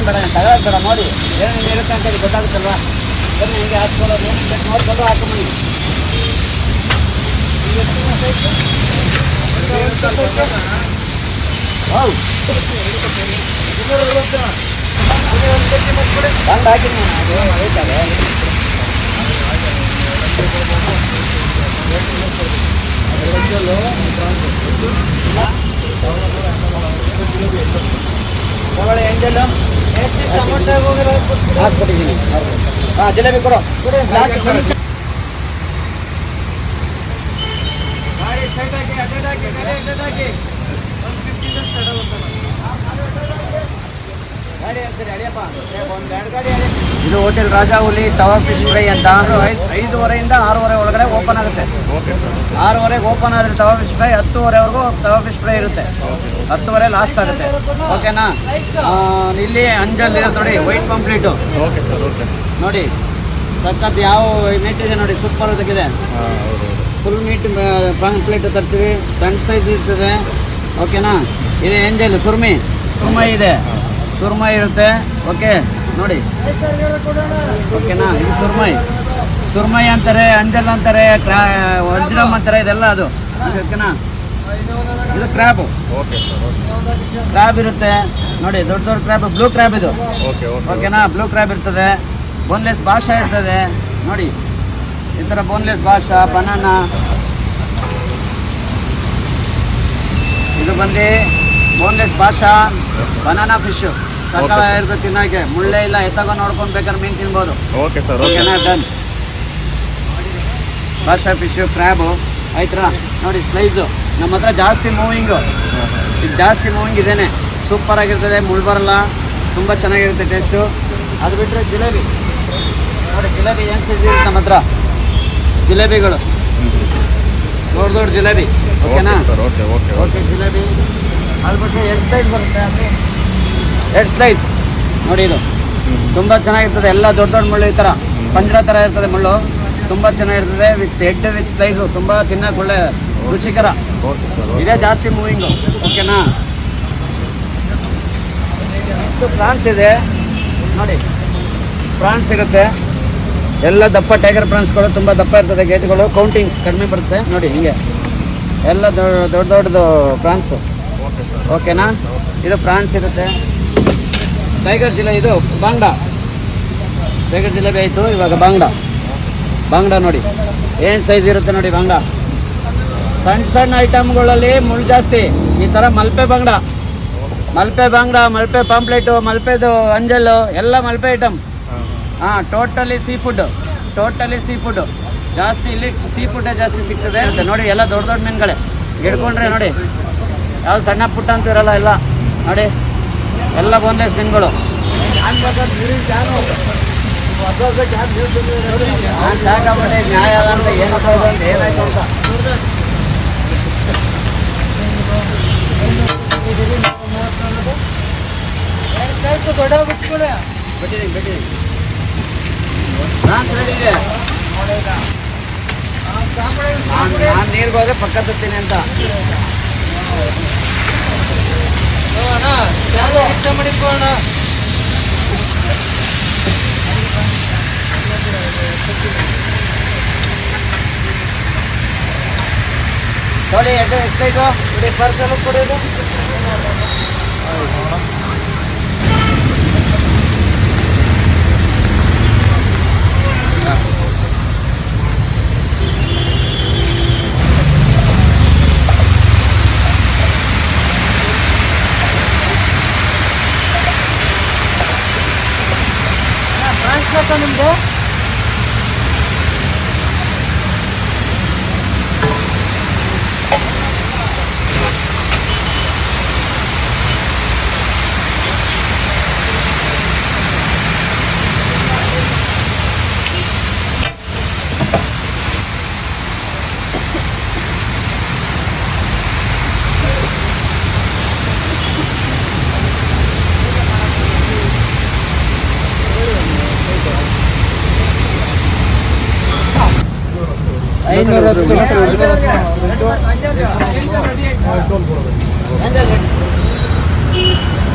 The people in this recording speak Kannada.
ಬೇಡ ತಗೊಳ್ಳೋದು ಬೇಡ ನೋಡಿ ಏನೇನು ಇರುತ್ತೆ ಅಂತೇಳಿ ಗೊತ್ತಾಗುತ್ತಲ್ವಾ. ಬನ್ನಿ ಹಿಂಗೆ ಹಾಕ್ಕೊಳ್ಳೋದು ಏನು ನೋಡ್ಕೊಂಡು ಹಾಕೊಂಬನ್ನಿ. ಹೌದು ಬಂದು ಹಾಕಿನಿ ಅದು ಹೇಳ್ತಾರೆ. ತಗೊಳ್ಳಿ ಎಂಜಲ್ ಹಾಕ್ಬಿಟ್ಟಿದ್ದೀನಿ. ಹಾಂ ಜಿಲೇಬಿ ಕೊಡು. ಇದು ಹೋಟೆಲ್ ರಾಜಾ ಹುಲಿ ತವಾ ಫಿಶ್ ಫ್ರೈ ಅಂತ 5:30 6:30 ಒಳಗಡೆ ಓಪನ್ ಆಗುತ್ತೆ. 6:30 ಓಪನ್ ಆದರೆ ತವಾ ಫಿಶ್ ಫ್ರೈ 10:30ವರೆಗೂ ತವಾ ಫಿಶ್ ಫ್ರೈ ಇರುತ್ತೆ. 10:30 ಲಾಸ್ಟ್ ಆಗುತ್ತೆ. ಓಕೆನಾ? ಇಲ್ಲಿ ಅಂಜಲ್ ಇರುತ್ತೆ ನೋಡಿ, ವೈಟ್ ಪಾಂಪ್ಲೇಟು ನೋಡಿ ಸಖತ್ ಯಾವ ಮೀಟ್ ಇದೆ ನೋಡಿ, ಸೂಪರ್ ಇದೆ. ಫುಲ್ ಮೀಟ್ ಪಾಂಪ್ಲೇಟ್ ತರ್ತೀವಿ, ಸಣ್ಣ ಸೈಜ್ ಇರ್ತದೆ. ಓಕೆನಾ? ಇದು ಏಂಜಲ್ ಸುರ್ಮೈ ಇದೆ, ಸುರ್ಮೈ ಇರುತ್ತೆ. ಓಕೆ ನೋಡಿ, ಓಕೆನಾ? ಇದು ಸುರ್ಮೈ ಅಂತಾರೆ, ಅಂಜಲ್ ಅಂತಾರೆ, ವಜ್ರಮ್ ಅಂತಾರೆ, ಇದೆಲ್ಲ ಅದು. ಓಕೆನಾ? ಇದು ಕ್ರ್ಯಾಬ್ ಇರುತ್ತೆ ನೋಡಿ, ದೊಡ್ಡ ಕ್ರ್ಯಾಬ್, ಬ್ಲೂ ಕ್ರ್ಯಾಬ್ ಇದು. ಓಕೆನಾ? ಬ್ಲೂ ಕ್ರ್ಯಾಬ್ ಇರ್ತದೆ. ಬೋನ್ಲೆಸ್ ಭಾಷಾ ಇರ್ತದೆ ನೋಡಿ, ಈ ಥರ ಬೋನ್ಲೆಸ್ ಭಾಷಾ, ಬನಾನಾ. ಇದು ಬಂದು ಬೋನ್ಲೆಸ್ ಭಾಷಾ ಬನಾನಾ ಫಿಶು. ಸಕಾಲ ಇರ್ತದೆ ತಿನ್ನೋಕ್ಕೆ, ಮುಳ್ಳೆ ಇಲ್ಲ, ಎತ್ತಾಗ ನೋಡ್ಕೊಂಡು ಬೇಕಾದ್ರೆ ಮೀನು ತಿನ್ಬೋದು. ಓಕೆನಾ? ಡನ್. ಭಾಷಾ ಫಿಶು, ಕ್ರ್ಯಾಬು ಆಯ್ತಾ ನೋಡಿ. ಸ್ಲೈಸು ನಮ್ಮ ಹತ್ರ ಜಾಸ್ತಿ ಮೂವಿಂಗು, ಇದು ಜಾಸ್ತಿ ಮೂವಿಂಗ್ ಇದೇನೆ. ಸೂಪರ್ ಆಗಿರ್ತದೆ, ಮುಳ್ಳು ಬರಲ್ಲ, ತುಂಬ ಚೆನ್ನಾಗಿರುತ್ತೆ ಟೇಸ್ಟು. ಅದು ಬಿಟ್ಟರೆ ಜಿಲೇಬಿ ನೋಡಿ, ಜಿಲೇಬಿ ಏನು ಸೈಜ್ ಇರುತ್ತೆ ನಮ್ಮ ಹತ್ರ, ಜಿಲೇಬಿಗಳು ದೊಡ್ಡ ಜಿಲೇಬಿ. ಓಕೆನಾ? ಓಕೆ ಜಿಲೇಬಿ. ಅದು ಬಿಟ್ಟರೆ ಎಡ್ ಸ್ಲೈಸ್ ಬರುತ್ತೆ, ಎಡ್ ಸ್ಲೈಸ್ ನೋಡಿ. ಇದು ತುಂಬ ಚೆನ್ನಾಗಿರ್ತದೆ, ಎಲ್ಲ ದೊಡ್ಡ ಮುಳ್ಳು ಈ ಥರ ಪಂಜರ ಥರ ಇರ್ತದೆ ಮುಳ್ಳು, ತುಂಬ ಚೆನ್ನಾಗಿರ್ತದೆ. ವಿತ್ ಸ್ಲೈಸು, ತುಂಬ ತಿನ್ನೋಕೆ ಒಳ್ಳೆ ರುಚಿಕರ. ಇದೇ ಜಾಸ್ತಿ ಮೂವಿಂಗು. ಓಕೆನಾ? ಇಷ್ಟು ಪ್ರಾನ್ಸ್ ಇದೆ ನೋಡಿ, ಪ್ರಾನ್ಸ್ ಇರುತ್ತೆ ಎಲ್ಲ ದಪ್ಪ. ಟೈಗರ್ ಪ್ರಾನ್ಸ್ಗಳು ತುಂಬ ದಪ್ಪ ಇರ್ತದೆ, ಗೇಜ್ಗಳು ಕೌಂಟಿಂಗ್ಸ್ ಕಡಿಮೆ ಬರುತ್ತೆ ನೋಡಿ. ಹಿಂಗೆ ಎಲ್ಲ ದೊಡ್ಡದು ಪ್ರಾನ್ಸು. ಓಕೆನಾ? ಇದು ಪ್ರಾನ್ಸ್ ಇರುತ್ತೆ. ಟೈಗರ್ ಜಿಲೇಬಿ, ಇದು ಬಾಂಗ್ಡಾ. ಟೈಗರ್ ಜಿಲೇಬಿ ಆಯಿತು, ಇವಾಗ ಬಾಂಗ್ಡಾ ನೋಡಿ ಏನು ಸೈಜ್ ಇರುತ್ತೆ ನೋಡಿ. ಬಾಂಗ್ಡಾ ಸಣ್ಣ ಐಟಮ್ಗಳಲ್ಲಿ ಮುಳ್ಳು ಜಾಸ್ತಿ. ಈ ಥರ ಮಲ್ಪೆ ಬಾಂಗ್ಡಾ, ಮಲ್ಪೆ ಪಾಂಪ್ಲೇಟು, ಮಲ್ಪೆದು ಅಂಜಲ್ಲು ಎಲ್ಲ ಮಲ್ಪೆ ಐಟಮ್. ಹಾಂ, ಟೋಟಲಿ ಸೀ ಫುಡ್ಡು ಜಾಸ್ತಿ. ಇಲ್ಲಿ ಸೀ ಫುಡ್ಡೇ ಜಾಸ್ತಿ ಸಿಗ್ತದೆ ನೋಡಿ. ಎಲ್ಲ ದೊಡ್ಡ ಮೀನುಗಳೇ ಹಿಡ್ಕೊಂಡ್ರೆ ನೋಡಿ, ಯಾವ್ದು ಸಣ್ಣ ಪುಟ್ಟ ಅಂತೂ ಇರಲ್ಲ. ಎಲ್ಲ ನೋಡಿ, ಎಲ್ಲ ಬೋನ್ಲೆಸ್ ಮೀನುಗಳು. ಸಾಕಾಗ್ಬಿಟ್ಟೆ ನ್ಯಾಯ ಅಂತ ಏನಪ್ಪ ಅಂತ ಏನಾಯ್ತು ಅಂತ. ದೊಡ್ಡ ಬಿಟ್ಟಿದ್ದೀನಿ ನಾನು ರೆಡಿ ಇದೆ. ನಾನು ನೀರಿಗೆ ಹೋದ್ರೆ ಪಕ್ಕ ತರ್ತೀನಿ ಅಂತ. ಮಾಡಿಕೋಣ ನೋಡಿ, ಎಷ್ಟಾಯ್ತು ನೋಡಿ, ಪರ್ಸಲ್ ಕೊಡೋದು. ನಿಮ್ದು $510.